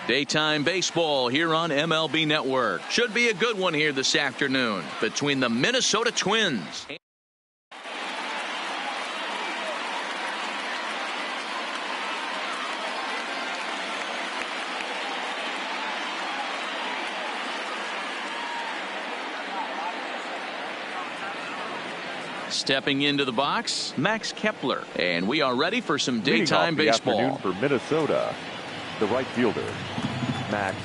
Daytime baseball here on MLB Network. Should be a good one here this afternoon between the Minnesota Twins. Stepping into the box, Max Kepler. And we are ready for some daytime baseball. Afternoon for Minnesota, the right fielder, Max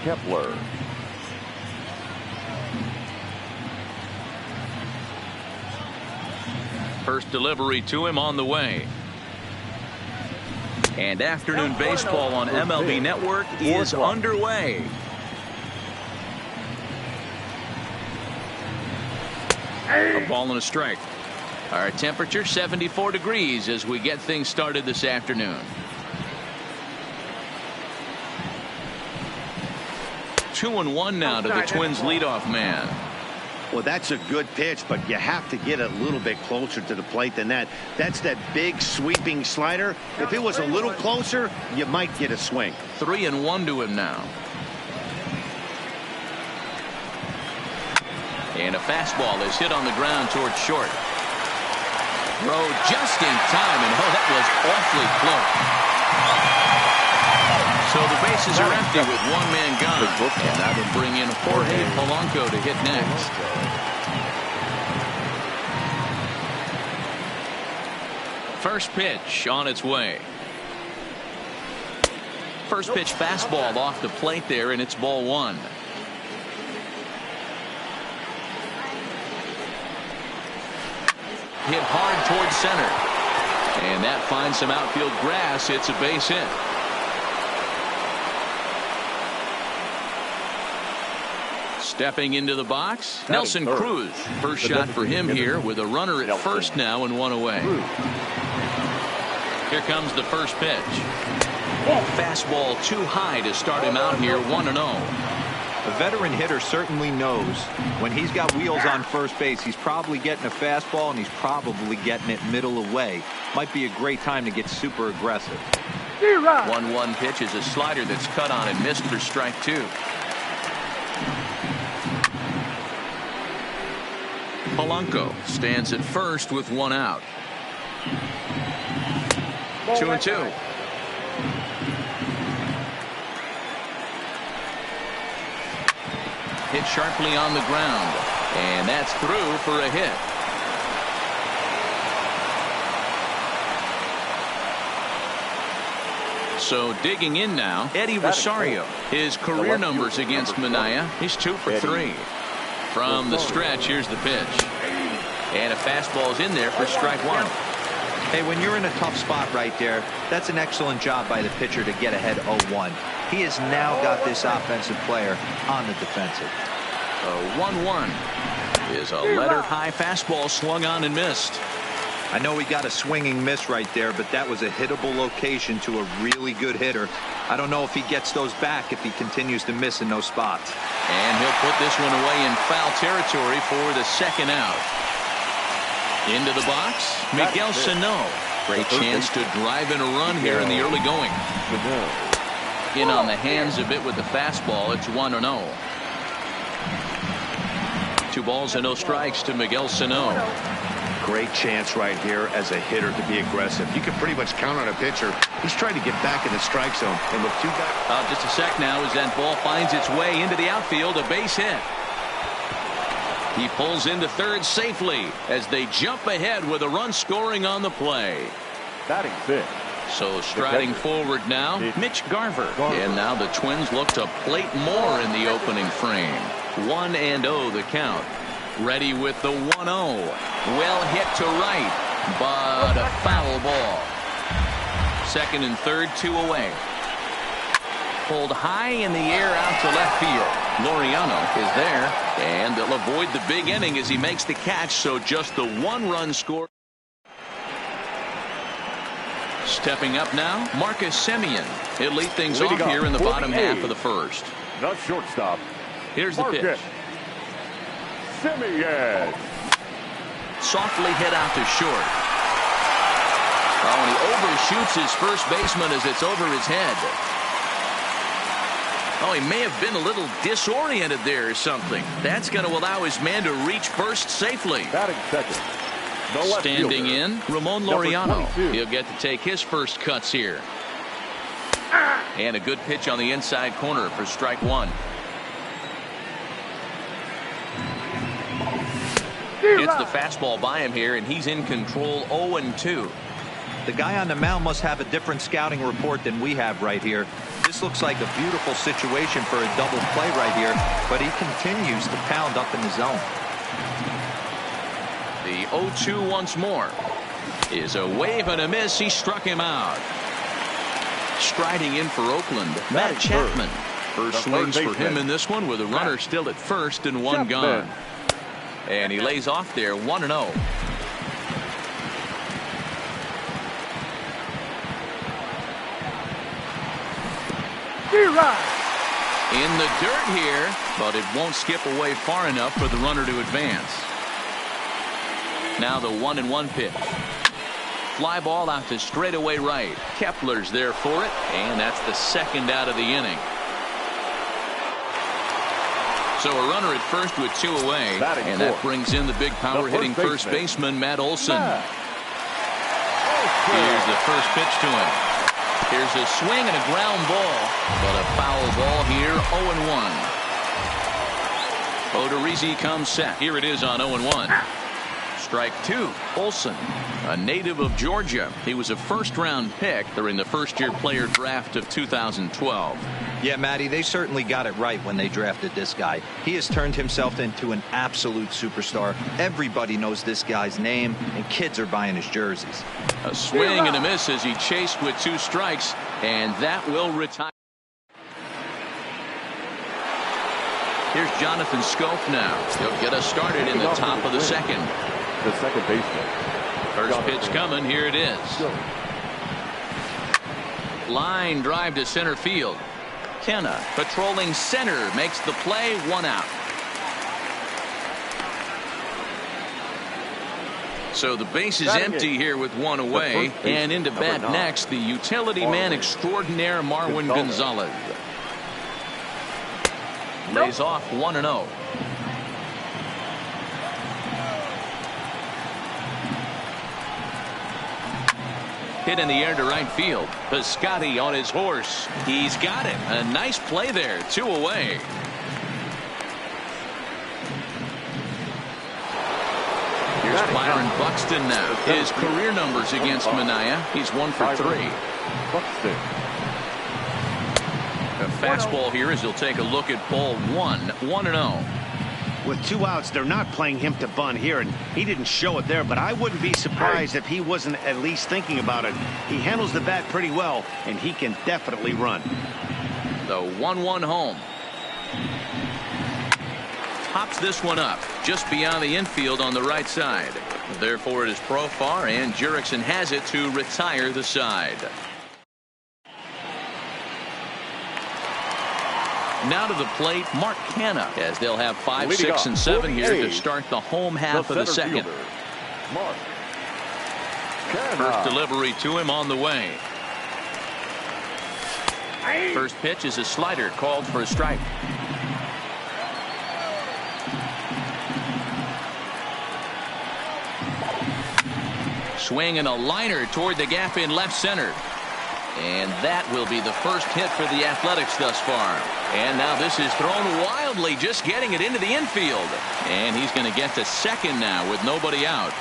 Kepler. First delivery to him on the way. And afternoon baseball on MLB Network is underway. A ball and a strike. Our temperature 74 degrees as we get things started this afternoon. 2-1 now to the Twins leadoff man. Well, that's a good pitch, but you have to get a little bit closer to the plate than that. That's that big sweeping slider. If it was a little closer, you might get a swing. 3-1 to him now. And a fastball is hit on the ground towards short. Throw just in time, and oh, that was awfully close. So the bases are empty with one man gone. And now they bring in Jorge Polanco to hit next. First pitch on its way. First pitch fastball off the plate there, and it's ball one. Hit hard towards center. And that finds some outfield grass. It's a base hit. Stepping into the box, Nelson Cruz. First shot for him here with a runner at first now and one away. Here comes the first pitch. Fastball too high to start him out here 1-0. A veteran hitter certainly knows when he's got wheels on first base, he's probably getting a fastball and he's probably getting it middle away. Might be a great time to get super aggressive. 1-1 pitch is a slider that's cut on and missed for strike two. Polanco stands at first with one out. 2-2. Hit sharply on the ground, and that's through for a hit. So digging in now, Eddie Rosario. His career numbers against Minaya, he's 2 for 3. From the stretch, here's the pitch. And a fastball is in there for strike one. Hey, when you're in a tough spot right there, that's an excellent job by the pitcher to get ahead 0-1. He has now got this offensive player on the defensive. A 1-1 is a letter high fastball swung on and missed. I know he got a swinging miss right there, but that was a hittable location to a really good hitter. I don't know if he gets those back if he continues to miss in those spots. And he'll put this one away in foul territory for the second out. Into the box, Miguel Sano. Great chance to drive in a run here in the early going. In on the hands of it with the fastball. It's 1-0. 2 balls and no strikes to Miguel Sano. Great chance right here as a hitter to be aggressive. You can pretty much count on a pitcher. He's trying to get back in the strike zone. And with 2 guys. Just a sec now as that ball finds its way into the outfield. A base hit. He pulls into third safely as they jump ahead with a run scoring on the play. Batting 6. So striding forward now, Mitch Garver. And now the Twins look to plate more in the opening frame. 1-0 the count. Ready with the 1-0. Well hit to right, but a foul ball. Second and third, 2 away. Pulled high in the air out to left field. Laureano is there, and they'll avoid the big inning as he makes the catch, so just the 1-run score. Stepping up now, Marcus Semien. He'll lead things off here in the bottom half of the first. The shortstop. Here's the pitch. Semien. Softly hit out to short. Oh, and he overshoots his first baseman as it's over his head. Oh, he may have been a little disoriented there or something. That's going to allow his man to reach first safely. Batting second. The left Standing fielder, in, Ramon number Laureano. 22. He'll get to take his first cuts here. And a good pitch on the inside corner for strike one. Hits the fastball by him here, and he's in control 0-2. The guy on the mound must have a different scouting report than we have right here. This looks like a beautiful situation for a double play right here, but he continues to pound up in the zone. The 0-2 once more is a wave and a miss. He struck him out. Striding in for Oakland, Matt Chapman. First swings for him in this one with a runner still at first and one gone. And he lays off there 1-0. In the dirt here, but it won't skip away far enough for the runner to advance. Now the 1-1 pitch. Fly ball out to straightaway right. Kepler's there for it, and that's the second out of the inning. So a runner at first with two away, and that brings in the big power hitting first baseman Matt Olson. Here's the first pitch to him. Here's a swing and a ground ball, but a foul ball here, 0-1. Odorizzi comes set. Here it is on 0-1. Strike two. Olson, a native of Georgia. He was a first-round pick during the first-year player draft of 2012. Yeah, Matty, they certainly got it right when they drafted this guy. He has turned himself into an absolute superstar. Everybody knows this guy's name, and kids are buying his jerseys. A swing and a miss as he chased with two strikes, and that will retire. Here's Jonathan Scope now. He'll get us started in the top of the second. The second baseman. First pitch coming. Here it is. Line drive to center field. Kenna patrolling center makes the play. One out. So the base is empty here with one away, and into bat next the utility man extraordinaire Marwin Gonzalez. Lays off 1-0. Hit in the air to right field. Piscotty on his horse. He's got it. A nice play there. Two away. Here's Byron Buxton now. His career numbers against Minaya. He's 1 for 3. A fastball here as he'll take a look at ball 1. 1-0. With two outs, they're not playing him to bunt here, and he didn't show it there, but I wouldn't be surprised if he wasn't at least thinking about it. He handles the bat pretty well, and he can definitely run. The 1-1 home. Pops this one up just beyond the infield on the right side. Therefore, it is Profar, and Jurickson has it to retire the side. Now to the plate, Mark Canha, as they'll have 5, 6, and 7 here to start the home half of the second. First delivery to him on the way. First pitch is a slider called for a strike. Swing and a liner toward the gap in left center. And that will be the first hit for the Athletics thus far. And now this is thrown wildly, just getting it into the infield. And he's going to get to second now with nobody out.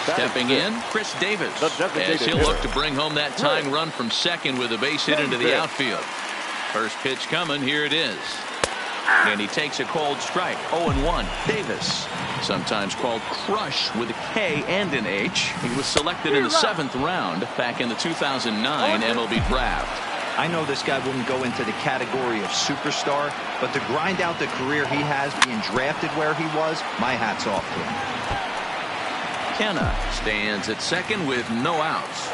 Stepping in, Chris Davis, as he'll look to bring home that tying run from second with a base hit into the outfield. First pitch coming. Here it is. And he takes a cold strike. 0-1. Davis, sometimes called Crush with a K and an H. He was selected in the 7th round back in the 2009 MLB draft. I know this guy wouldn't go into the category of superstar, but to grind out the career he has being drafted where he was, my hat's off to him. Kenna stands at second with no outs.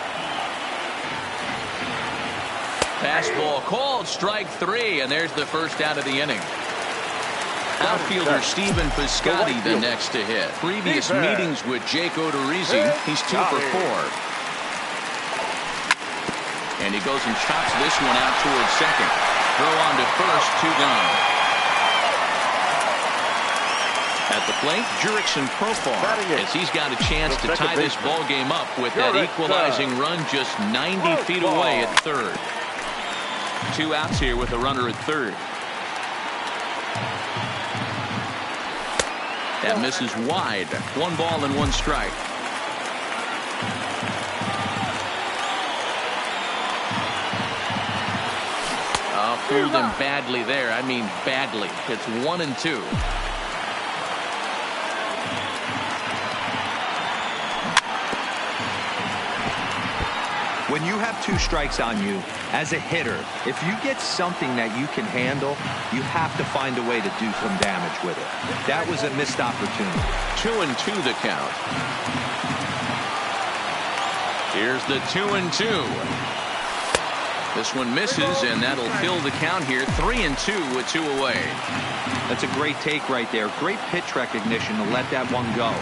Fastball called, strike 3, and there's the first out of the inning. Outfielder Stephen Piscotty the next to hit. Previous meetings with Jake Odorizzi, he's 2 for 4. And he goes and chops this one out towards second. throw on to first, 2 gone. At the plate, Jurickson Profar, as he's got a chance to tie this ball game up with that equalizing run just 90 feet away at third. 2 outs here with a runner at third. That misses wide. 1 ball and 1 strike. Fooled him badly there. I mean badly. It's 1-2. When you have 2 strikes on you, as a hitter, if you get something that you can handle, you have to find a way to do some damage with it. That was a missed opportunity. 2-2 the count. Here's the 2-2. This one misses, and that'll fill the count here. 3-2 with 2 away. That's a great take right there. Great pitch recognition to let that one go.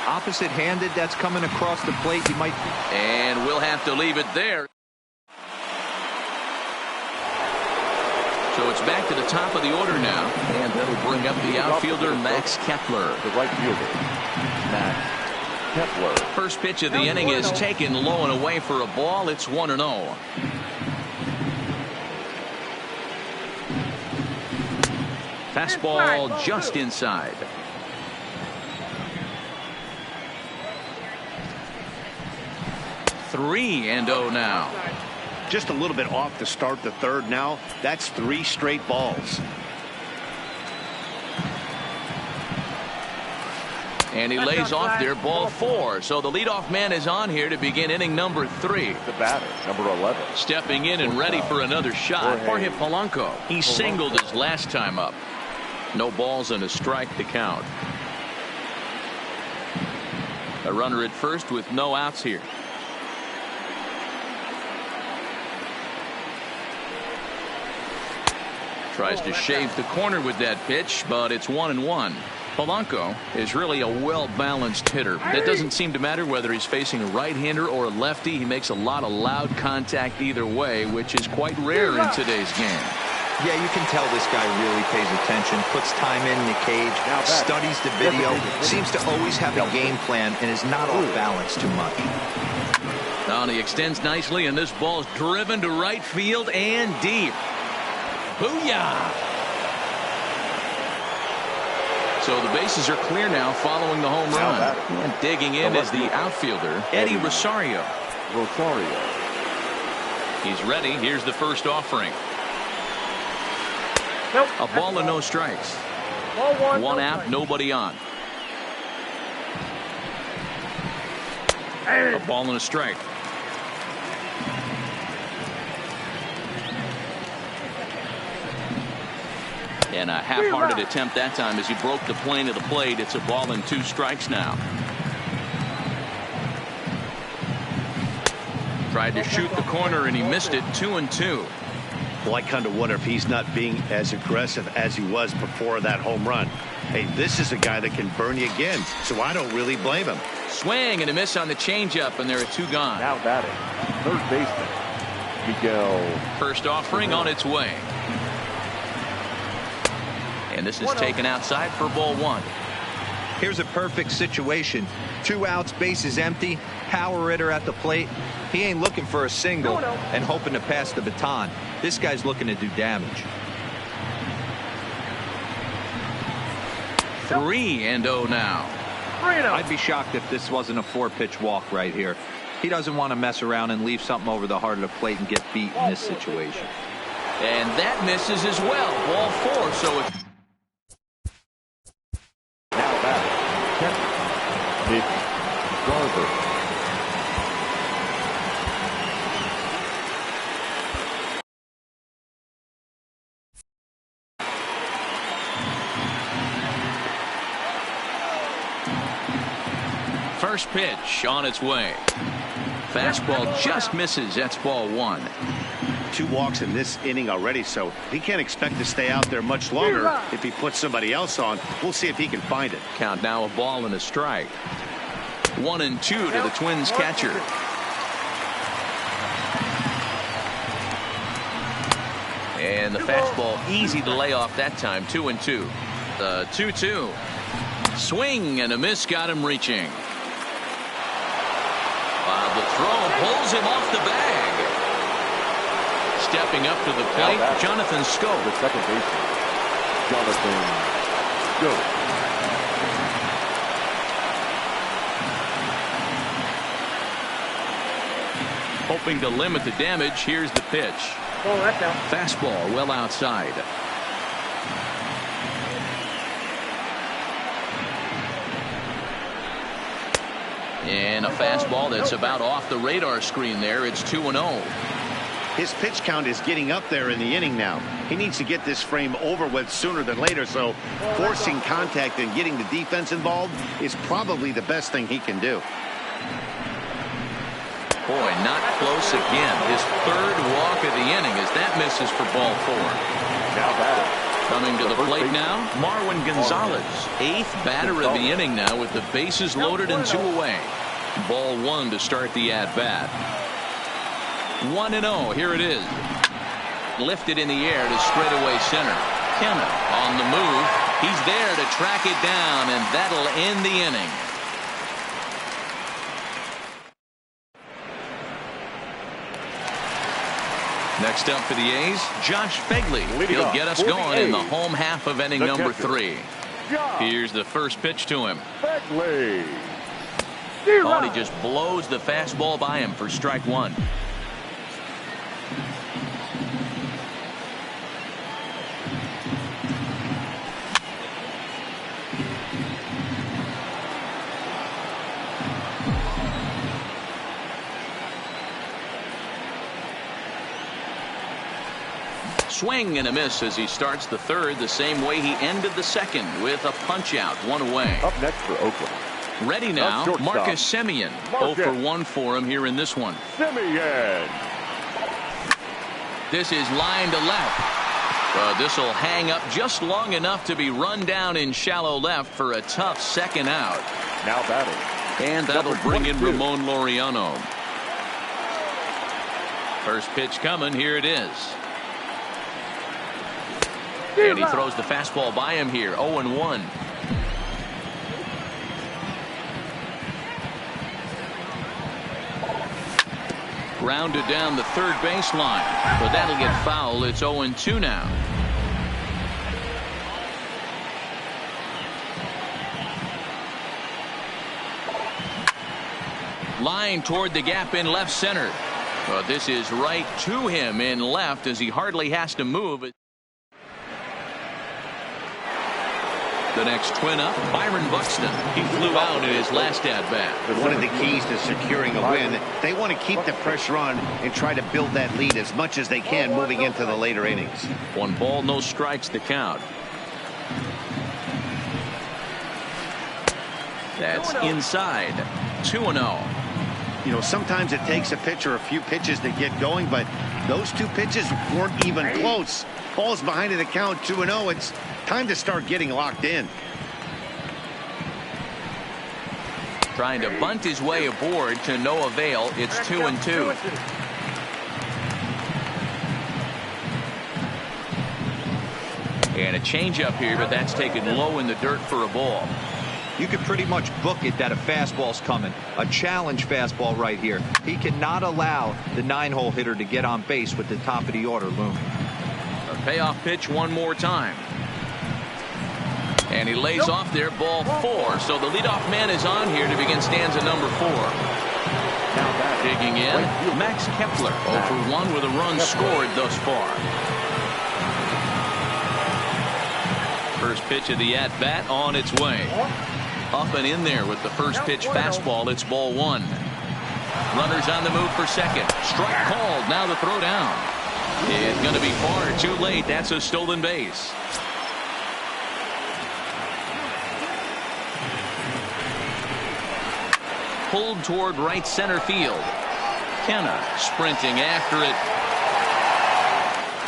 Opposite-handed, that's coming across the plate. You might. And we'll have to leave it there. So it's back to the top of the order now, and that'll bring up the outfielder Max Kepler. The right fielder, Max Kepler. First pitch of the inning is taken low and away for a ball. It's 1-0. Fastball just inside. Three and 0 now. Just a little bit off to start the third now. That's 3 straight balls. And he lays off there, ball 4. So the leadoff man is on here to begin inning number 3. The batter, number 11. Stepping in and ready for another shot. Jorge Polanco. He singled his last time up. No balls and a strike to count. A runner at first with no outs here. Tries to shave the corner with that pitch, but it's 1-1. Polanco is really a well-balanced hitter. It doesn't seem to matter whether he's facing a right-hander or a lefty. He makes a lot of loud contact either way, which is quite rare in today's game. Yeah, you can tell this guy really pays attention, puts time in the cage, studies the video, seems to always have a game plan, and is not off balance too much. Now he extends nicely, and this ball's driven to right field and deep. Booyah! So the bases are clear now following the home run. And digging in is the outfielder, Eddie Rosario. He's ready. Here's the first offering. Nope. A ball and no strikes. Ball 1 out, nobody on. A ball and a strike. And a half-hearted attempt that time as he broke the plane of the plate. It's a ball and 2 strikes now. Tried to shoot the corner and he missed it. 2-2. Well, I kind of wonder if he's not being as aggressive as he was before that home run. Hey, this is a guy that can burn you again, so I don't really blame him. Swing and a miss on the changeup, and there are 2 gone. Now batting, third baseman, Miguel. First offering on its way. And this is taken outside for ball 1. Here's a perfect situation. 2 outs, bases empty, power hitter at the plate. He ain't looking for a single and hoping to pass the baton. This guy's looking to do damage. 3-0 now. I'd be shocked if this wasn't a 4-pitch walk right here. He doesn't want to mess around and leave something over the heart of the plate and get beat in this situation. And that misses as well. Ball 4. So if Now batting, Mitch Garver. first pitch on its way. Fastball just misses. That's ball 1. 2 walks in this inning already, so he can't expect to stay out there much longer if he puts somebody else on. We'll see if he can find it. Count now a ball and a strike. 1-2 to the Twins catcher. And the fastball easy to lay off that time. 2-2. The 2-2. Swing and a miss got him reaching. The throw pulls him off the bag. Stepping up to the plate, Jonathan Scope. The second baseman, Jonathan Scope. Hoping to limit the damage, here's the pitch. Fastball well outside. And a fastball that's about off the radar screen there. It's 2-0. His pitch count is getting up there in the inning now. He needs to get this frame over with sooner than later, so forcing contact and getting the defense involved is probably the best thing he can do. Boy, not close again. His third walk of the inning as that misses for ball 4. Now batting. Coming to the plate now, Marwin Gonzalez. 8th batter of the inning now with the bases loaded and 2 away. Ball 1 to start the at-bat. 1-0. Here it is. Lifted in the air to straightaway center. Kenna on the move. He's there to track it down, and that'll end the inning. Next up for the A's, Josh Begley. He'll get us going in the home half of inning number 3. Here's the first pitch to him. Begley. Oh, he just blows the fastball by him for strike 1. Swing and a miss as he starts the third the same way he ended the second with a punch out, 1 away. Up next for Oakland. Ready now, Marcus Semien. 0 for 1 for him here in this one. Semien. This is line to left. This will hang up just long enough to be run down in shallow left for a tough second out. Now batting. And that'll bring in Ramon Laureano. First pitch coming. Here it is. And he throws the fastball by him here. 0-1. Grounded down the third baseline, but that'll get foul. It's 0-2 now. Line toward the gap in left center. This is right to him in left as he hardly has to move. The next twin up, Byron Buxton. He flew out in his last at-bat. One of the keys to securing a win, they want to keep the pressure on and try to build that lead as much as they can moving into the later innings. 1 ball, no strikes to count. That's inside. 2-0. You know, sometimes it takes a pitcher a few pitches to get going, but those 2 pitches weren't even close. Ball's behind in the count, 2-0. It's time to start getting locked in. Trying to bunt his way aboard to no avail. It's 2-2. And a changeup here, but that's taken low in the dirt for a ball. You could pretty much book it that a fastball's coming. A challenge fastball right here. He cannot allow the 9-hole hitter to get on base with the top of the order looming. A payoff pitch one more time. And he lays off there, ball 4. So the leadoff man is on here to begin stanza number 4. Now digging in, Max Kepler. 0 for 1 with a run scored thus far. First pitch of the at-bat on its way. Up and in there with the first pitch fastball. It's ball 1. Runners on the move for second. Strike called. Now the throw down. It's going to be far too late. That's a stolen base. Pulled toward right center field. Kenna sprinting after it.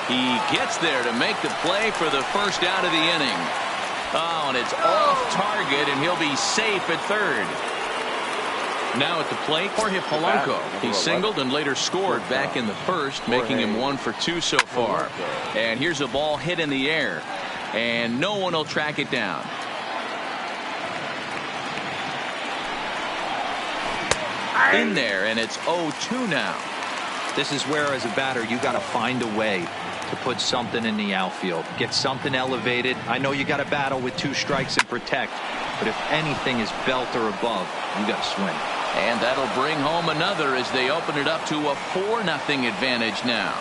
He gets there to make the play for the first out of the inning. Oh, and it's off target, and he'll be safe at third. Now at the plate, Jorge Polanco. He singled and later scored back in the first, making him 1 for 2 so far. And here's a ball hit in the air, and no one will track it down. In there, and it's 0-2 now. This is where, as a batter, you got to find a way to put something in the outfield, get something elevated. I know you got to battle with 2 strikes and protect, but if anything is belt or above, you got to swing. And that'll bring home another as they open it up to a 4-0 advantage now.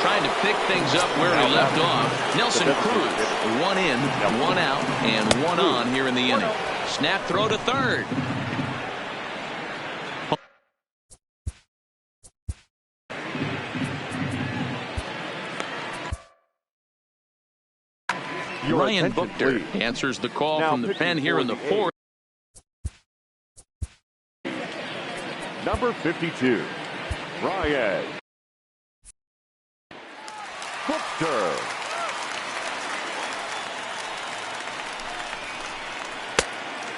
Trying to pick things up where he left off. Nelson Cruz, 1 in, 1 out, and 1 on here in the inning. Snap throw to third. Ryan Buchter answers the call from the pen here in the 4th. Number 52, Ryan Buchter.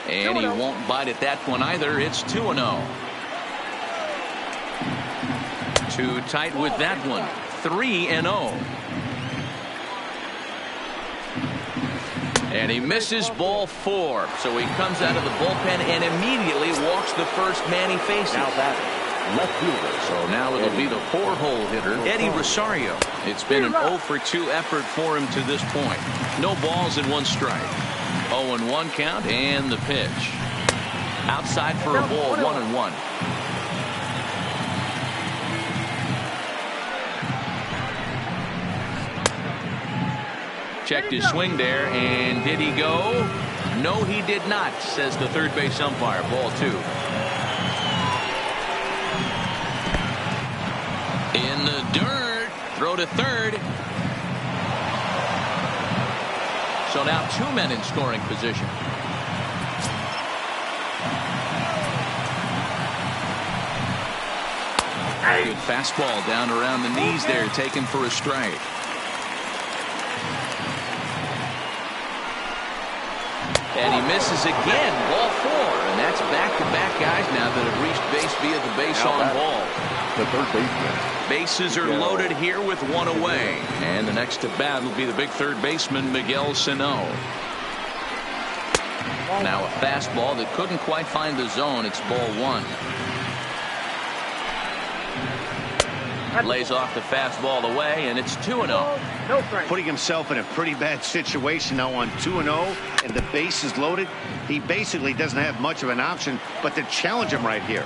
And he won't bite at that one either. It's 2-0. Too tight with that one. 3-0. And he misses ball 4. So he comes out of the bullpen and immediately walks the first man he faces. Now that left fielder. So now it'll be the 4-hole hitter, Eddie Rosario. It's been an 0 for 2 effort for him to this point. No balls and 1 strike. 0-1 count and the pitch. Outside for a ball, 1-1. Checked his swing there, and did he go? No, he did not, says the third base umpire. Ball 2. In the dirt. Throw to third. So now 2 men in scoring position. Good fastball down around the knees there, taken for a strike. And he misses again. Ball 4. And that's back-to-back guys now that have reached base via the base on ball. The third baseman. Bases are loaded here with 1 away. And the next to bat will be the big third baseman, Miguel Sano. Now a fastball that couldn't quite find the zone. It's ball 1. Lays off the fastball away, and it's 2-0. Putting himself in a pretty bad situation now on 2-0, and the base is loaded. He basically doesn't have much of an option but to challenge him right here.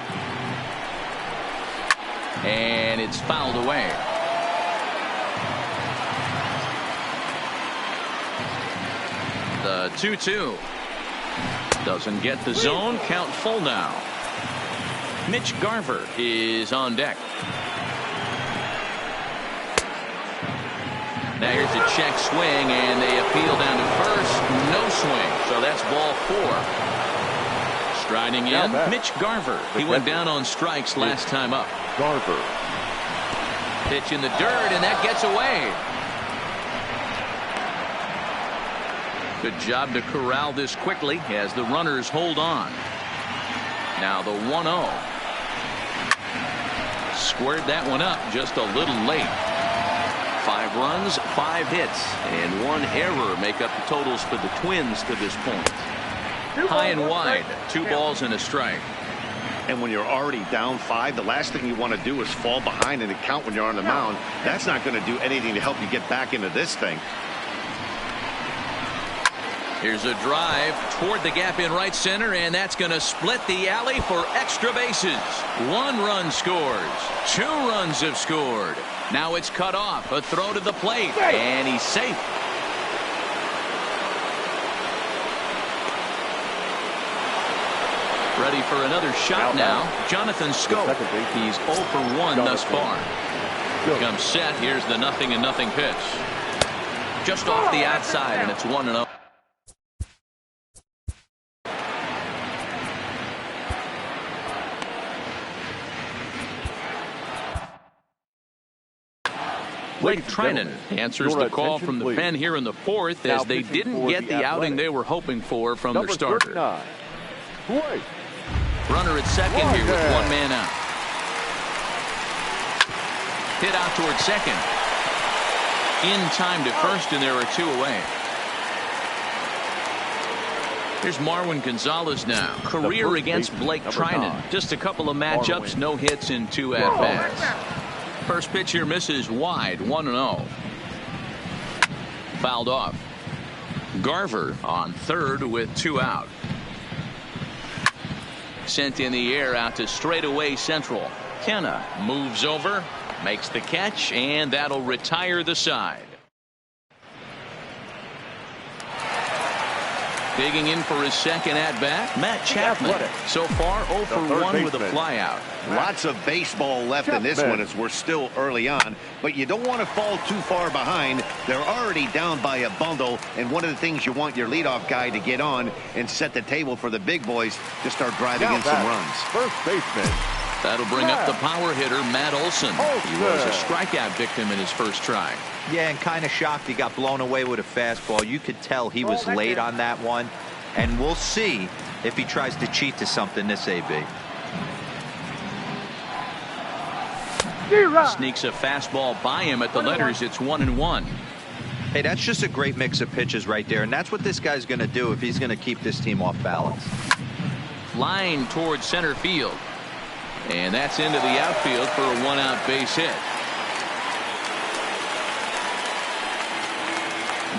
And it's fouled away. The 2-2 doesn't get the zone. Count full now. Mitch Garver is on deck. Now here's a check swing, and they appeal down to first. No swing, so that's ball 4. Striding in, Mitch Garver. He went down on strikes last time up. Garver. Pitch in the dirt, and that gets away. Good job to corral this quickly as the runners hold on. Now the 1-0. Squared that one up just a little late. 5 runs, 5 hits, and 1 error make up the totals for the Twins to this point. High and wide, 2 balls and a strike. And when you're already down 5, the last thing you want to do is fall behind in the count when you're on the mound. That's not going to do anything to help you get back into this thing. Here's a drive toward the gap in right center, and that's going to split the alley for extra bases. 1 run scores. 2 runs have scored. Now it's cut off. A throw to the plate, and he's safe. Ready for another shot now. Jonathan Scope. He's 0 for 1 thus far. Comes set. Here's the 0-0 pitch. Just off the outside, and it's 1-0. Blake Trinan answers the call from the pen here in the 4th as they didn't get the outing they were hoping for from their starter. Right. Runner at second here with one man out. Hit out toward second. In time to first, and there are two away. Here's Marwin Gonzalez now. Career against Blake Trinan. Just a couple of matchups, no hits in 2 at-bats. First pitch here misses wide, 1-0. Fouled off. Garver on third with 2 out. Sent in the air out to straightaway central. Kenna moves over, makes the catch, and that'll retire the side. Digging in for his second at-bat, Matt Chapman. So far 0 for 1 with a flyout. Lots of baseball left in this one as we're still early on, but you don't want to fall too far behind. They're already down by a bundle, and one of the things you want your leadoff guy to get on and set the table for the big boys to start driving in some runs. First baseman. That'll bring up the power hitter, Matt Olson. He was a strikeout victim in his first try. Yeah, and kind of shocked he got blown away with a fastball. You could tell he was late on that one. And we'll see if he tries to cheat to something this AB. Sneaks a fastball by him at the letters. It's 1-1. Hey, that's just a great mix of pitches right there. And that's what this guy's going to do if he's going to keep this team off balance. Flying towards center field. And that's into the outfield for a 1-out base hit.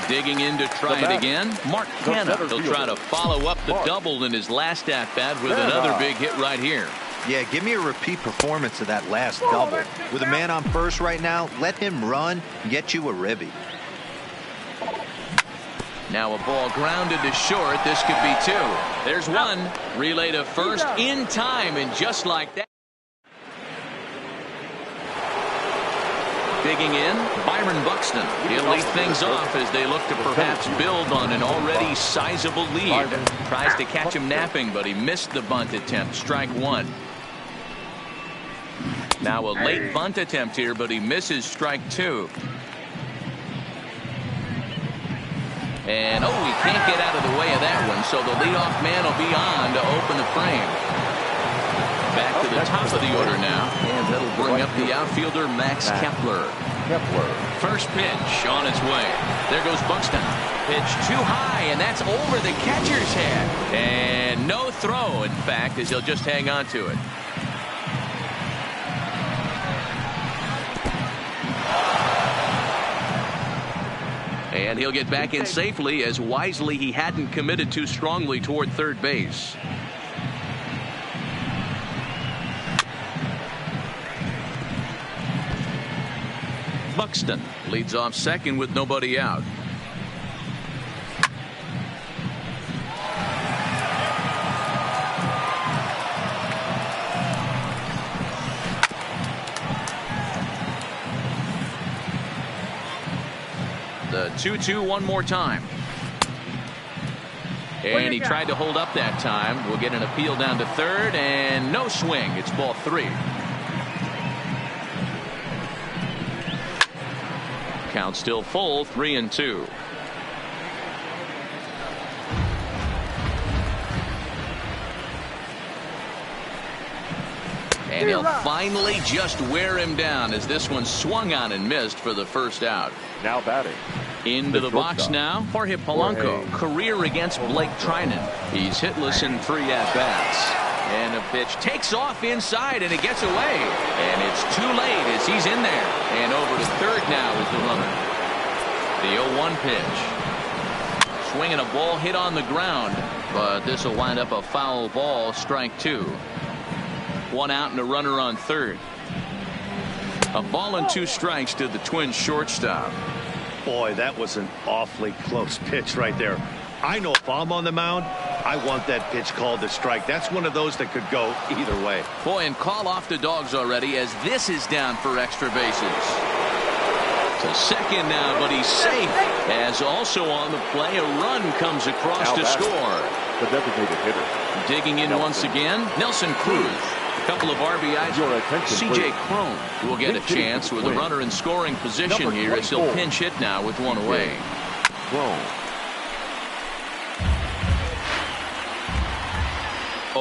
Digging in to try it again. Mark Canha. He'll try to follow up the double in his last at-bat with another big hit right here. Yeah, give me a repeat performance of that last double. With a man on first right now, let him run and get you a ribby. Now a ball grounded to short. This could be 2. There's one. Relay to first in time, and just like that. Digging in, Byron Buxton. He'll lead things off as they look to perhaps build on an already sizable lead. Tries to catch him napping, but he missed the bunt attempt. Strike 1. Now a late bunt attempt here, but he misses strike 2. And he can't get out of the way of that one, so the leadoff man will be on to open the frame. Back to the top of the order now, and that'll bring up the outfielder Max Kepler. First pitch on its way. There goes Buxton. Pitch too high, and that's over the catcher's head. And no throw, in fact, as he'll just hang on to it. And he'll get back in safely, as wisely he hadn't committed too strongly toward third base. Buxton leads off second with nobody out. The 2-2 one more time. And he tried to hold up that time. We'll get an appeal down to third, and no swing. It's ball 3. Count still full, 3-2. And he'll finally just wear him down as this one swung on and missed for the first out. Now batting. Into the box now, Jorge Polanco. Career against Blake Trinan. He's hitless in 3 at-bats. And a pitch takes off inside, and it gets away. And it's too late as he's in there. And over to third now is the runner. The 0-1 pitch. Swinging a ball hit on the ground, but this will wind up a foul ball, strike 2. 1 out and a runner on third. A ball and 2 strikes to the Twins shortstop. Boy, that was an awfully close pitch right there. I know if I'm on the mound, I want that pitch called a strike. That's one of those that could go either way. Boy, and call off the dogs already as this is down for extra bases. To second now, but he's safe. As also on the play, a run comes across to score. The designated hitter. Digging in once again, Nelson Cruz. A couple of RBIs. C.J. Cron will get a chance with a runner in scoring position here as he'll pinch hit now with 1 away.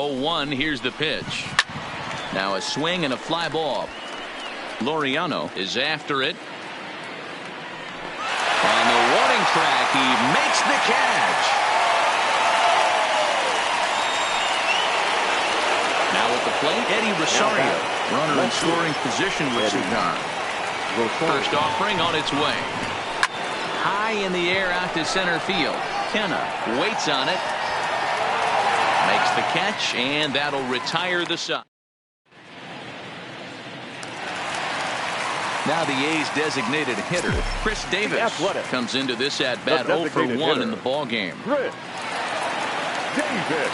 0-1. Here's the pitch. Now a swing and a fly ball. Laureano is after it. On the warning track, he makes the catch. Now at the plate, Eddie Rosario. Runner in scoring position with Cigar. First offering on its way. High in the air out to center field. Kenna waits on it. Makes the catch, and that'll retire the side. Now the A's designated hitter, Chris Davis, comes into this at bat 0 for 1 in the ball game. Chris Davis.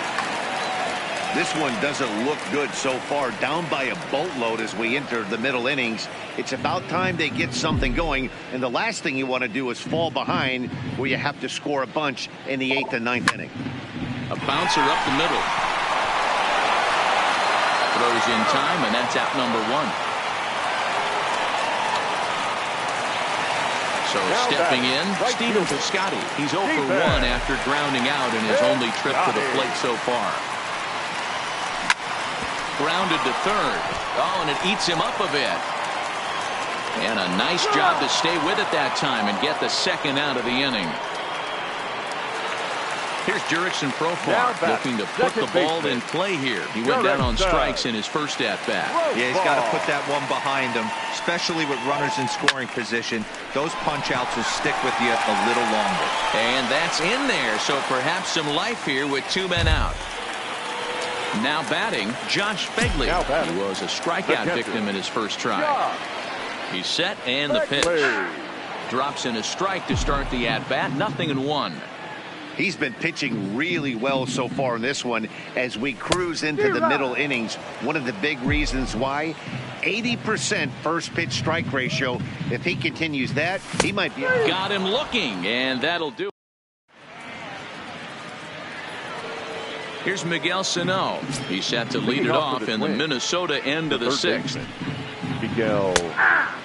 This one doesn't look good so far. Down by a boatload as we enter the middle innings. It's about time they get something going, and the last thing you want to do is fall behind where you have to score a bunch in the 8th and 9th inning. A bouncer up the middle. Throws in time, and that's out number 1. So stepping in, Steven Piscotty. He's 0 for 1 after grounding out in his only trip to the plate so far. Grounded to third. Oh, and it eats him up a bit. And a nice job to stay with it that time and get the second out of the inning. Here's Jurickson Profar looking to put the ball in play here. He went down on strikes in his first at-bat. Yeah, he's got to put that one behind him, especially with runners in scoring position. Those punch-outs will stick with you a little longer. And that's in there, so perhaps some life here with 2 men out. Now batting, Josh Begley. He was a strikeout victim in his first try. He's set, and the pitch. Drops in a strike to start the at-bat, 0-1. He's been pitching really well so far in this one as we cruise into the middle innings. One of the big reasons why, 80% first pitch strike ratio. If he continues that, he might be. Got him looking, and that'll do. Here's Miguel Sano. He's set to lead it off in the Minnesota end of the 6th. Miguel.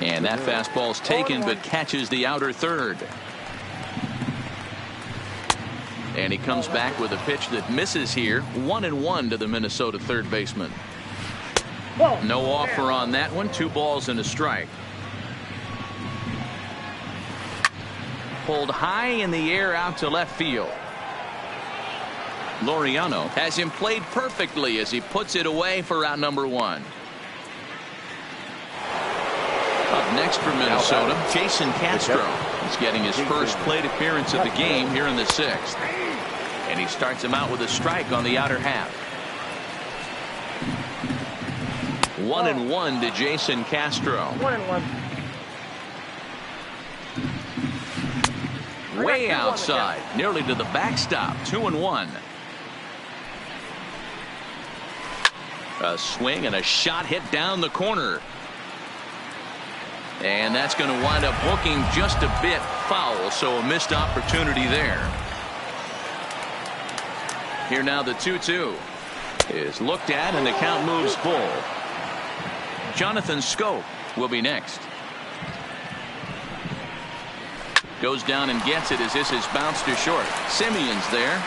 And that fastball's taken but catches the outer third. And he comes back with a pitch that misses here. 1-1 to the Minnesota third baseman. No offer on that one. 2 balls and a strike. Pulled high in the air out to left field. Laureano has him played perfectly as he puts it away for out number 1. Up next for Minnesota, Jason Castro. He's getting his first plate appearance of the game here in the 6th. And he starts him out with a strike on the outer half. 1-1 to Jason Castro. 1-1. Way outside, nearly to the backstop. 2-1. A swing and a shot hit down the corner. And that's going to wind up hooking just a bit foul, so a missed opportunity there. Here now the 2-2 is looked at, and the count moves full. Jonathan Scope will be next. Goes down and gets it as this is bounced to short. Simeon's there,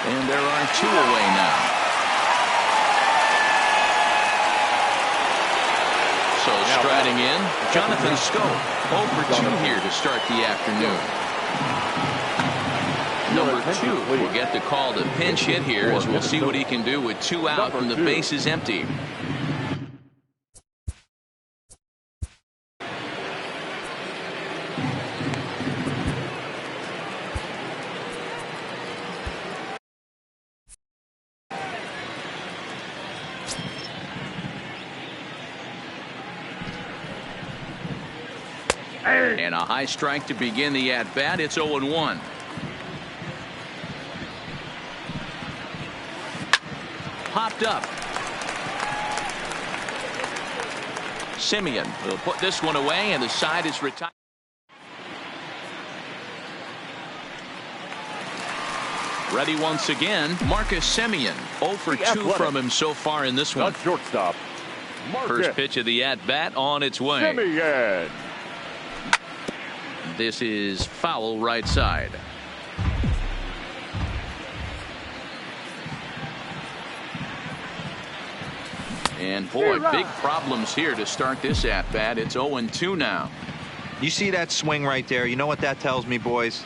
and there are 2 away now. So striding in, Jonathan Scope. 0 for 2 here to start the afternoon. Number 2 will get the call to pinch hit here as we'll see what he can do with 2 out and the base is empty. And a high strike to begin the at-bat. It's 0-1. Popped up. Simeon will put this one away, and the side is retired. Ready once again, Marcus Simeon. 0 for 2 from him so far in this one. Shortstop. First pitch of the at-bat on its way. Simeon. This is foul right side. And boy, big problems here to start this at bat. It's 0-2 now. You see that swing right there? You know what that tells me, boys?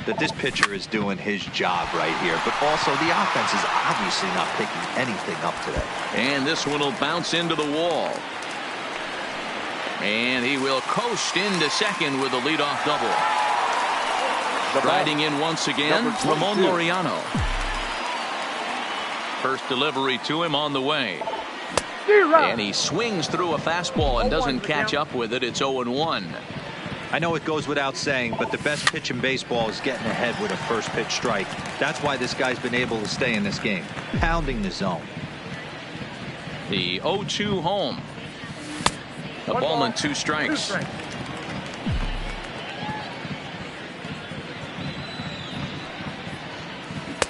That this pitcher is doing his job right here. But also the offense is obviously not picking anything up today. And this one will bounce into the wall. And he will coast into second with a leadoff double. Riding in once again, Ramon Laureano. First delivery to him on the way. And he swings through a fastball and doesn't catch up with it. It's 0-1. I know it goes without saying, but the best pitch in baseball is getting ahead with a first pitch strike. That's why this guy's been able to stay in this game, pounding the zone. The 0-2 home. A ball and 2 strikes.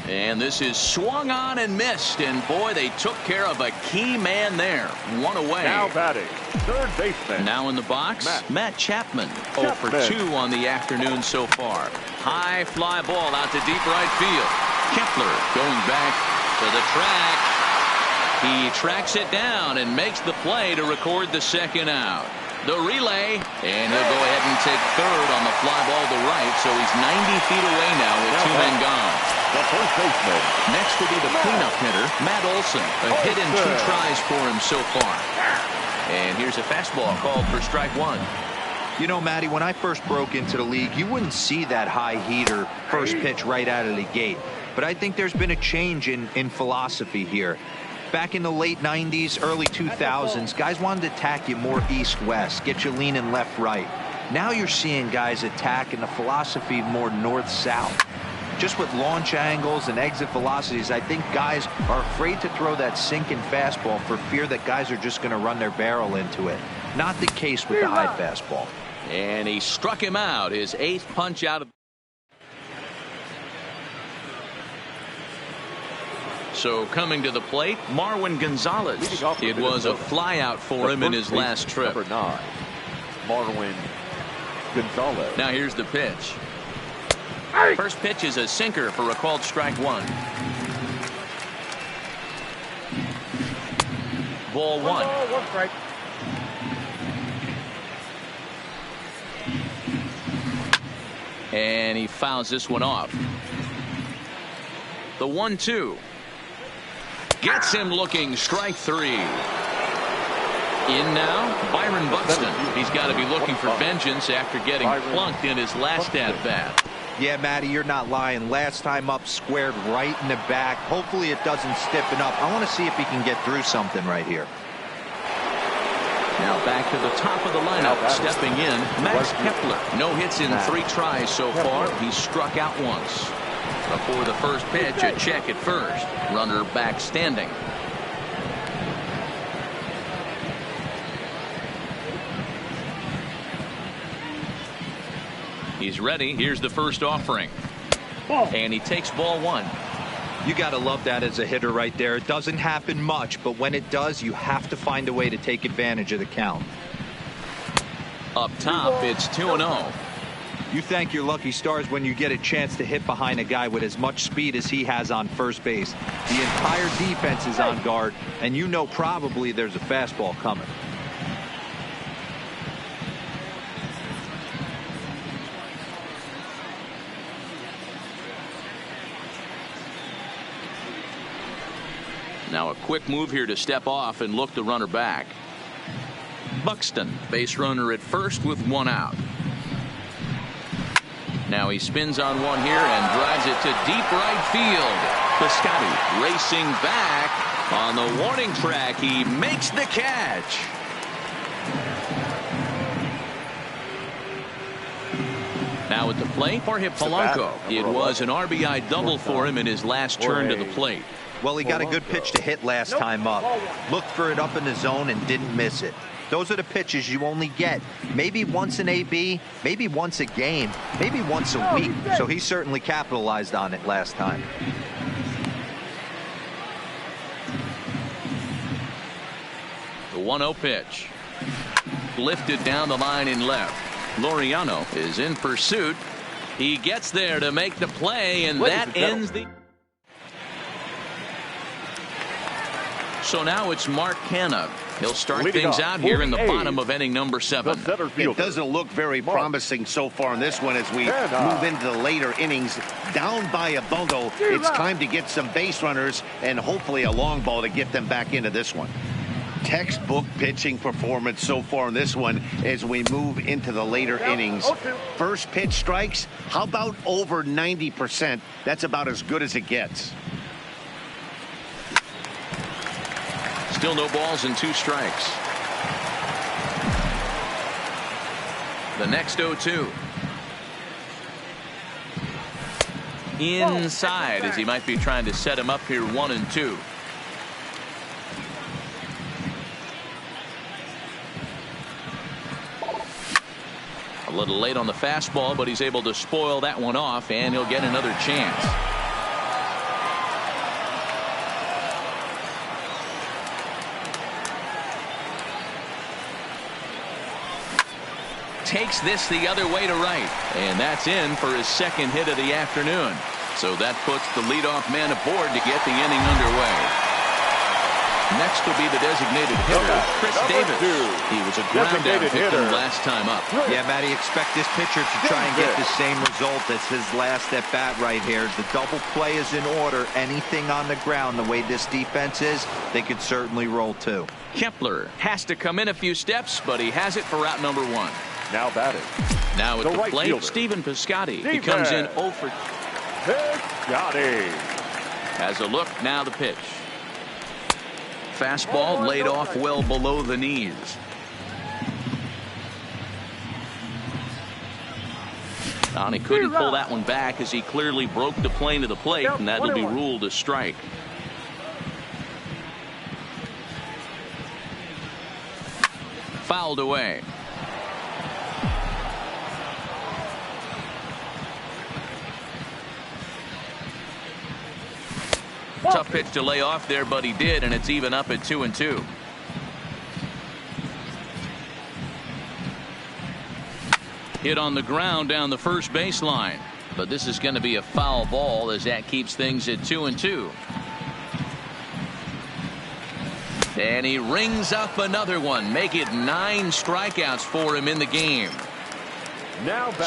And this is swung on and missed. And boy, they took care of a key man there. One away. Now batting, third baseman. Now in the box, Matt Chapman. 0 for 2 on the afternoon so far. High fly ball out to deep right field. Kepler going back to the track. He tracks it down and makes the play to record the second out. The relay, and he'll go ahead and take third on the fly ball to right, so he's 90 feet away now with 2 men gone. The first baseman. Next will be the cleanup hitter, Matt Olson. A hit in 2 tries for him so far. And here's a fastball called for strike 1. You know, Matty, when I first broke into the league, you wouldn't see that high heater first pitch right out of the gate. But I think there's been a change in philosophy here. Back in the late 90s, early 2000s, guys wanted to attack you more east-west, get you leaning left-right. Now you're seeing guys attack in the philosophy more north-south. Just with launch angles and exit velocities, I think guys are afraid to throw that sinking fastball for fear that guys are just going to run their barrel into it. Not the case with the high fastball. And he struck him out, his 8th punch out of. So coming to the plate, Marwin Gonzalez. It was a flyout for him in his last trip. Number 9, Marwin Gonzalez. Now here's the pitch. First pitch is a sinker for a called strike 1. Ball 1. And he fouls this one off. The 1-2. Gets him looking, strike 3. In now, Byron Buxton. He's got to be looking for vengeance after getting plunked in his last at-bat. Yeah, Matty, you're not lying. Last time up, squared right in the back. Hopefully it doesn't stiffen up. I want to see if he can get through something right here. Now back to the top of the lineup. Stepping in, Max Kepler. No hits in 3 tries so far. He's struck out once. Before the first pitch, a check at first. Runner back standing. He's ready. Here's the first offering. And he takes ball 1. You got to love that as a hitter right there. It doesn't happen much, but when it does, you have to find a way to take advantage of the count. Up top, it's 2-0. You thank your lucky stars when you get a chance to hit behind a guy with as much speed as he has on first base. The entire defense is on guard, and you know probably there's a fastball coming. Now a quick move here to step off and look the runner back. Buxton, base runner at first with 1 out. Now he spins on one here and drives it to deep right field. Piscotty racing back on the warning track. He makes the catch. Now at the plate, Jorge Polanco. It was an RBI double for him in his last turn to the plate. Well, he got a good pitch to hit last time up. Looked for it up in the zone and didn't miss it. Those are the pitches you only get maybe once an AB, maybe once a game, maybe once a week. So he certainly capitalized on it last time. The 1-0 pitch. Lifted down the line in left. Laureano is in pursuit. He gets there to make the play, and that ends the. So now it's Mark Canna. He'll start Leading things off, out here in the 48, bottom of inning number 7. It doesn't look very promising so far in this one as we move into the later innings. Down by a bungle, it's time to get some base runners and hopefully a long ball to get them back into this one. Textbook pitching performance so far in this one as we move into the later innings. First pitch strikes, how about over 90%? That's about as good as it gets. Still no balls and 2 strikes. The next 0-2. Inside as he might be trying to set him up here 1-2. A little late on the fastball, but he's able to spoil that one off, and he'll get another chance. Takes this the other way to right, and that's in for his second hit of the afternoon. So that puts the leadoff man aboard to get the inning underway. Next will be the designated hitter, Chris Davis. He was a ground-out victim last time up. Yeah, Matty, expect this pitcher to try and get the same result as his last at-bat right here. The double play is in order. Anything on the ground, the way this defense is, they could certainly roll too. Kepler has to come in a few steps, but he has it for out number 1. Now batting. Now at the right plate, fielder, Stephen Piscotty. He comes in 0 for... Piscotty. Has a look, now the pitch. Fastball laid off well below the knees. And he couldn't pull that one back as he clearly broke the plane to the plate, and that'll be ruled a strike. Fouled away. Tough pitch to lay off there, but he did, and it's even up at 2-2. Hit on the ground down the first baseline, but this is going to be a foul ball as that keeps things at 2-2. And he rings up another one, make it 9 strikeouts for him in the game.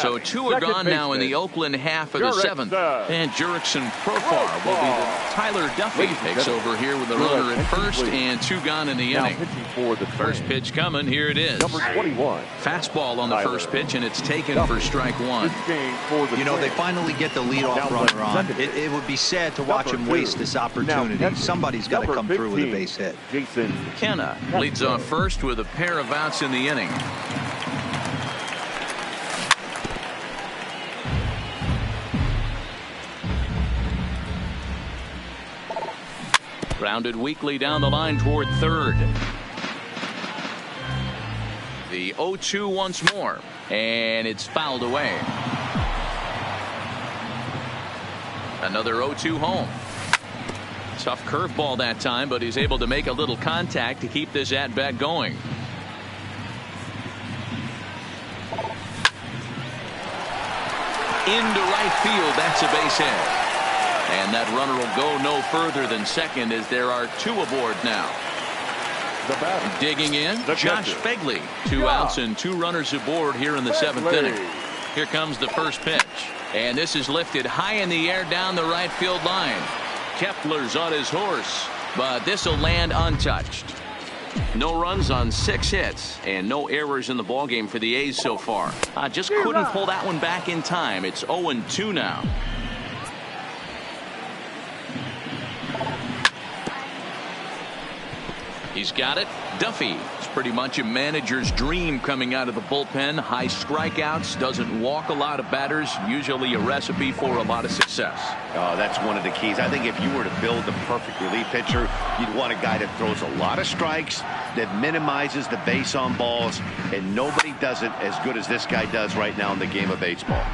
So 2 are gone now in the Oakland half of the 7th. And Jurickson Profar will be the Tyler Duffy takes over here with the runner at first and 2 gone in the inning. First pitch coming. Here it is. Number 21. Fastball on the first pitch, and it's taken for strike 1. You know, they finally get the leadoff runner on. It would be sad to watch him waste this opportunity. Somebody's got to come through with a base hit. Kenna leads off first with a pair of outs in the inning. Grounded weakly down the line toward third. The 0-2 once more, and it's fouled away. Another 0-2 home. Tough curveball that time, but he's able to make a little contact to keep this at-bat going. Into right field, that's a base hit. And that runner will go no further than second as there are 2 aboard now. Digging in, Josh Fegley. 2 outs and 2 runners aboard here in the 7th inning. Here comes the first pitch. And this is lifted high in the air down the right field line. Kepler's on his horse, but this will land untouched. No runs on 6 hits and no errors in the ballgame for the A's so far. Just couldn't pull that one back in time. It's 0-2 now. He's got it. Duffy. It's pretty much a manager's dream coming out of the bullpen. High strikeouts, doesn't walk a lot of batters, usually a recipe for a lot of success. Oh, that's one of the keys. I think if you were to build the perfect relief pitcher, you'd want a guy that throws a lot of strikes, that minimizes the base on balls, and nobody does it as good as this guy does right now in the game of baseball.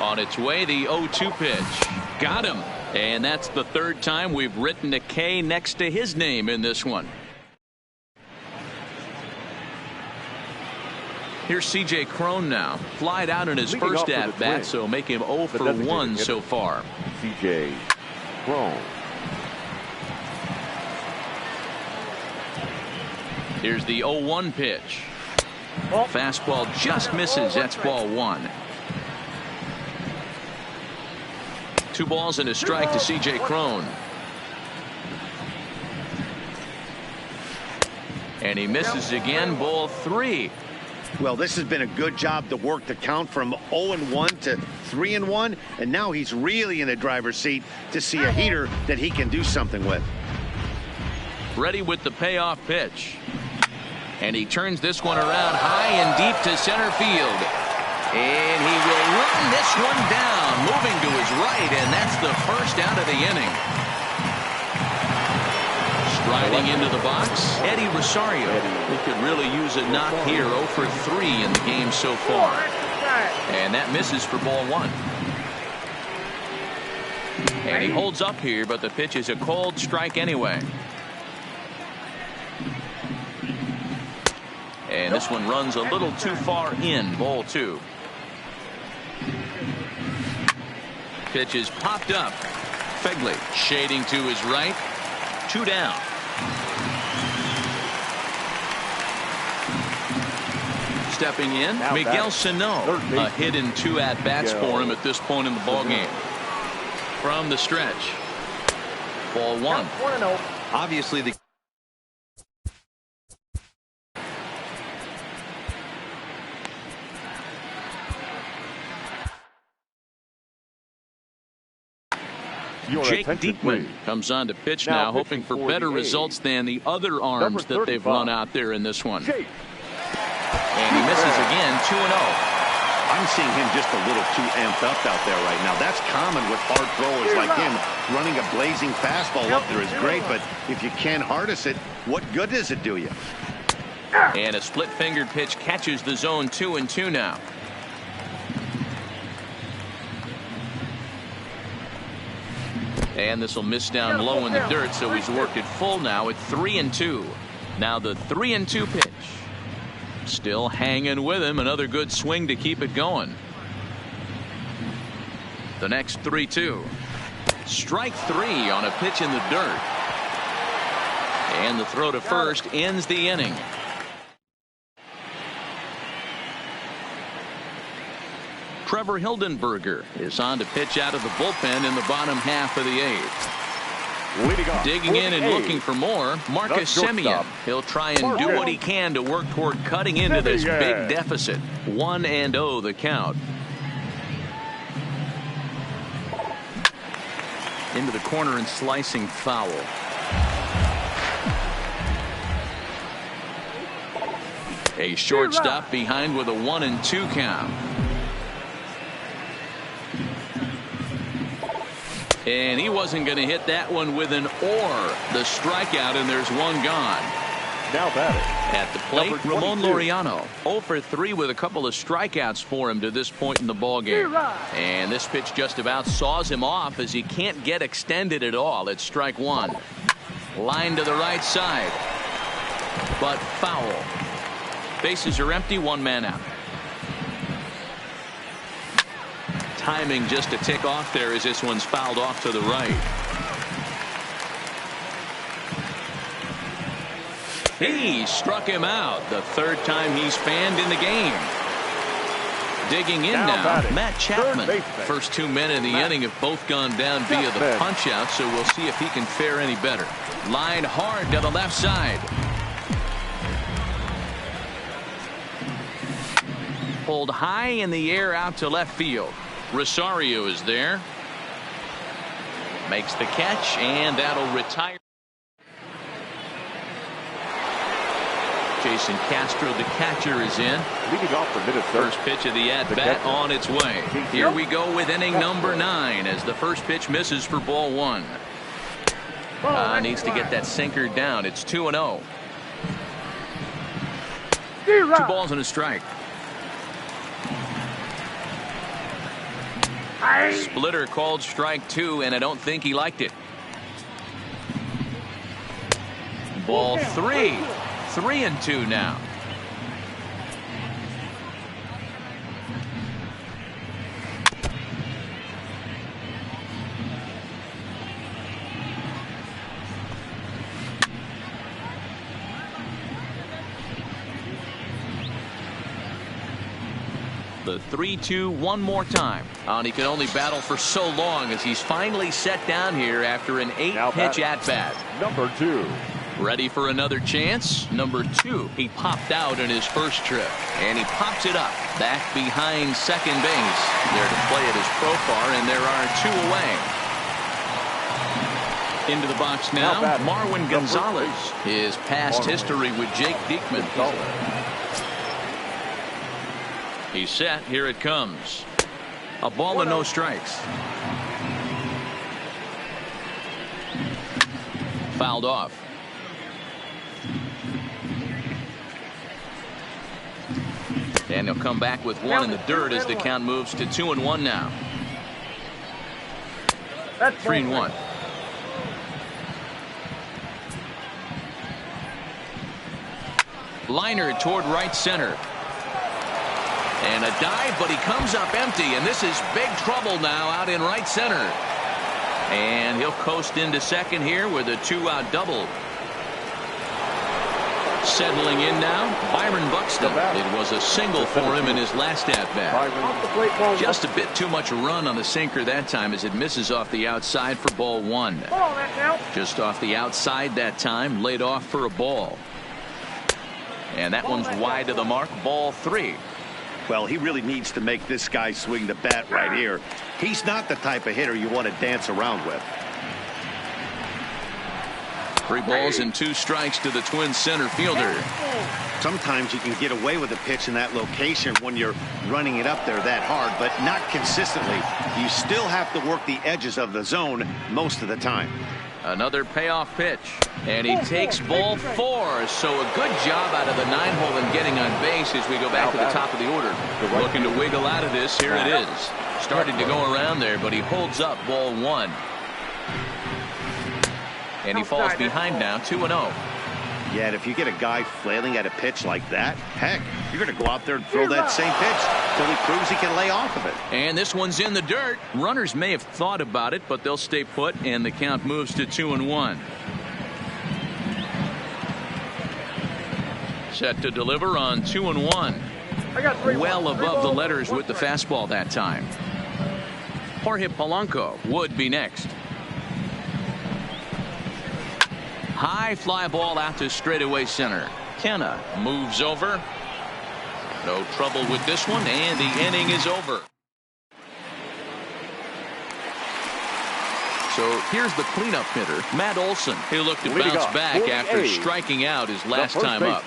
On its way, the 0-2 pitch. Got him. And that's the 3rd time we've written a K next to his name in this one. Here's C.J. Cron now. Flied out in his first at-bat, so make him 0 for 1 so far. C.J. Cron. Here's the 0-1 pitch. Fastball just misses. That's ball 1. 2 balls and a strike to C.J. Cron. And he misses again. Ball 3. Well, this has been a good job to work the count from 0-1 to 3-1, and now he's really in the driver's seat to see a heater that he can do something with. Ready with the payoff pitch. And he turns this one around high and deep to center field. And he will run this one down, moving to his right, and that's the first out of the inning. Striding into the box, Eddie Rosario. He could really use a knock here. 0 for 3 in the game so far. And that misses for ball 1. And he holds up here, but the pitch is a cold strike anyway. And this one runs a little too far in. Ball 2. Pitch is popped up. Fegley shading to his right. 2 down. Stepping in, Miguel Sano. A hit in 2 at-bats for him at this point in the ballgame. From the stretch. Ball 1. Obviously, the Jake Diekman comes on to pitch now, hoping for better results than the other arms that they've run out there in this one. And he misses again. 2-0. I'm seeing him just a little too amped up out there right now. That's common with hard throwers like him. Running a blazing fastball up there is great, but if you can't harness it, what good does it do you? And a split-fingered pitch catches the zone. 2-2 now. And this will miss down low in the dirt, so he's worked it full now at 3-2. Now the 3-2 pitch. Still hanging with him. Another good swing to keep it going. The next 3-2. Strike 3 on a pitch in the dirt. And the throw to first ends the inning. Trevor Hildenberger is on to pitch out of the bullpen in the bottom half of the 8th. Digging in and looking for more, Marcus Semien. He'll try and do what he can to work toward cutting into this big deficit. 1-0 the count. Into the corner and slicing foul. A shortstop behind with a 1-2 count. And he wasn't going to hit that one with an or. The strikeout, and there's one gone. Now batting. At the plate, Ramon Laureano. 0 for 3 with a couple of strikeouts for him to this point in the ballgame. And this pitch just about saws him off as he can't get extended at all. It's strike 1. Line to the right side. But foul. Bases are empty. 1 man out. Timing just a tick off there as this one's fouled off to the right. He struck him out. The 3rd time he's fanned in the game. Digging in now, Matt Chapman. First 2 men in the inning have both gone down via the punch out, so we'll see if he can fare any better. Line hard to the left side. Pulled high in the air out to left field. Rosario is there. Makes the catch, and that'll retire. Jason Castro, the catcher, is in. Leading off for Minnesota. First pitch of the at-bat on its way. Here we go with inning number 9 as the first pitch misses for ball 1. Needs to get that sinker down. It's 2-0. 2 balls and a strike. Splitter called strike 2, and I don't think he liked it. Ball 3. 3-2 now. The 3-2 one more time. And he can only battle for so long as he's finally set down here after an 8-pitch at-bat. Number 2. Ready for another chance? Number 2. He popped out in his first trip. And he pops it up back behind second base. There to play it is Profar, and there are 2 away. Into the box now, Marwin Gonzalez. His past history with Jake Diekman. He's set. Here it comes. A ball and no strikes. Fouled off. And he'll come back with 1 in the dirt as the count moves to 2-1 now. 3-1. Liner toward right center. And a dive, but he comes up empty, and this is big trouble now out in right center. And he'll coast into second here with a 2-out double. Settling in now, Byron Buxton. It was a single for him in his last at-bat. Just a bit too much run on the sinker that time as it misses off the outside for ball 1. Just off the outside that time, laid off for a ball. And that one's wide to the mark, ball 3. Well, he really needs to make this guy swing the bat right here. He's not the type of hitter you want to dance around with. 3 balls and 2 strikes to the Twins center fielder. Sometimes you can get away with a pitch in that location when you're running it up there that hard, but not consistently. You still have to work the edges of the zone most of the time. Another payoff pitch, and he takes ball 4. So a good job out of the 9-hole and getting on base as we go back to the top of the order. Looking to wiggle out of this. Here it is. Started to go around there, but he holds up ball 1. And he falls behind now, 2-0. Yeah, and if you get a guy flailing at a pitch like that, heck, you're going to go out there and throw that same pitch till he proves he can lay off of it. And this one's in the dirt. Runners may have thought about it, but they'll stay put, and the count moves to 2-1. Set to deliver on 2-1. Well above the letters with the fastball that time. Jorge Polanco would be next. High fly ball out to straightaway center. Kenna moves over. No trouble with this one, and the inning is over. So here's the cleanup hitter, Matt Olson. He looked to bounce back after striking out his last time up.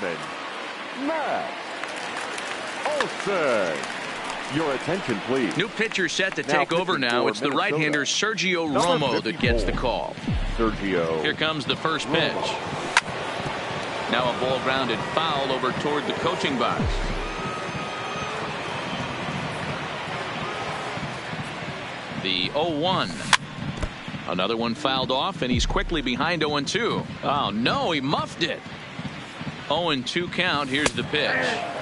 Matt Olson. Your attention, please. New pitcher set to take over now. It's the right-hander Sergio Romo that gets the call. Sergio. Here comes the first pitch. Now a ball grounded foul over toward the coaching box. The 0-1. Another one fouled off, and he's quickly behind 0-2. Oh, no, he muffed it. 0-2 count. Here's the pitch.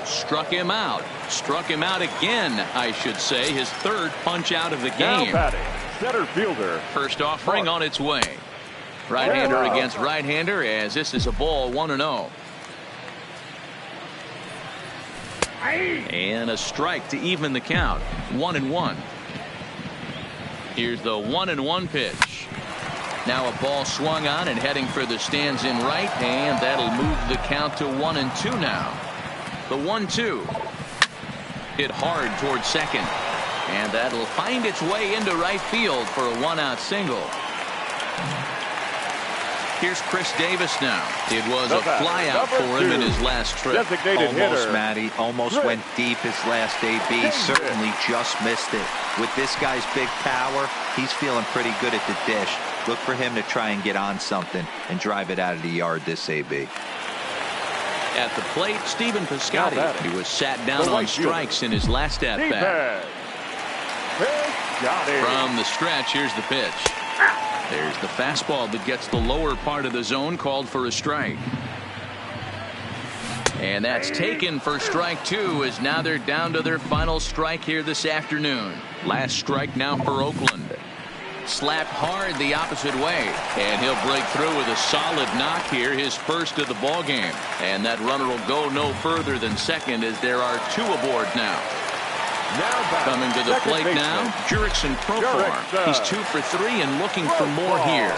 Struck him out. Struck him out again, I should say. His 3rd punch out of the game. Now batting, center fielder. First offering on its way. Right-hander against right-hander, as this is a ball 1-0. And a strike to even the count. 1-1. Here's the 1-1 pitch. Now a ball swung on and heading for the stands in right, and that'll move the count to 1-2 now. The 1-2 hit hard towards second, and that'll find its way into right field for a 1-out single. Here's Chris Davis now. It was a flyout for him in his last trip. Almost, Matty. Almost went deep his last AB. Certainly just missed it. With this guy's big power, he's feeling pretty good at the dish. Look for him to try and get on something and drive it out of the yard this AB. At the plate, Stephen Piscotty. He was sat down on strikes in his last at-bat. From the stretch, here's the pitch. There's the fastball that gets the lower part of the zone, called for a strike. And that's taken for strike 2, as now they're down to their final strike here this afternoon. Last strike now for Oakland. Slapped hard the opposite way, and he'll break through with a solid knock here, his first of the ball game. And that runner will go no further than second, as there are 2 aboard now. Coming to the plate now, Jurickson Profar. He's 2 for 3 and looking for more here.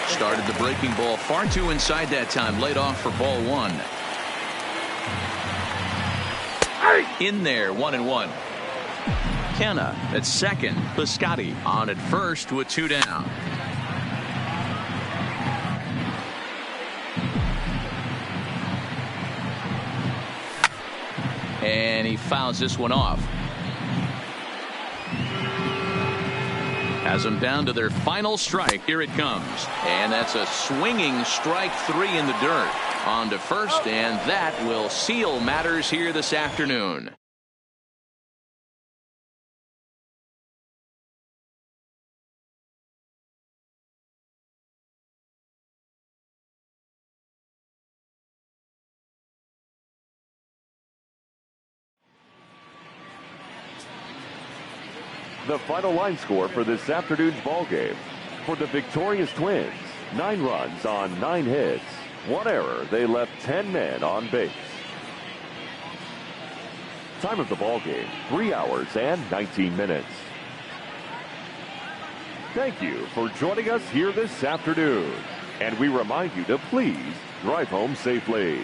Started the breaking ball far too inside that time. Laid off for ball 1. In there, 1-1. Kenna at second. Piscotty on at first with 2 down. And he fouls this one off. Has them down to their final strike. Here it comes. And that's a swinging strike 3 in the dirt. On to first, and that will seal matters here this afternoon. The final line score for this afternoon's ball game. For the victorious Twins, 9 runs on 9 hits. 1 error. They left 10 men on base. Time of the ball game, 3 hours and 19 minutes. Thank you for joining us here this afternoon. And we remind you to please drive home safely.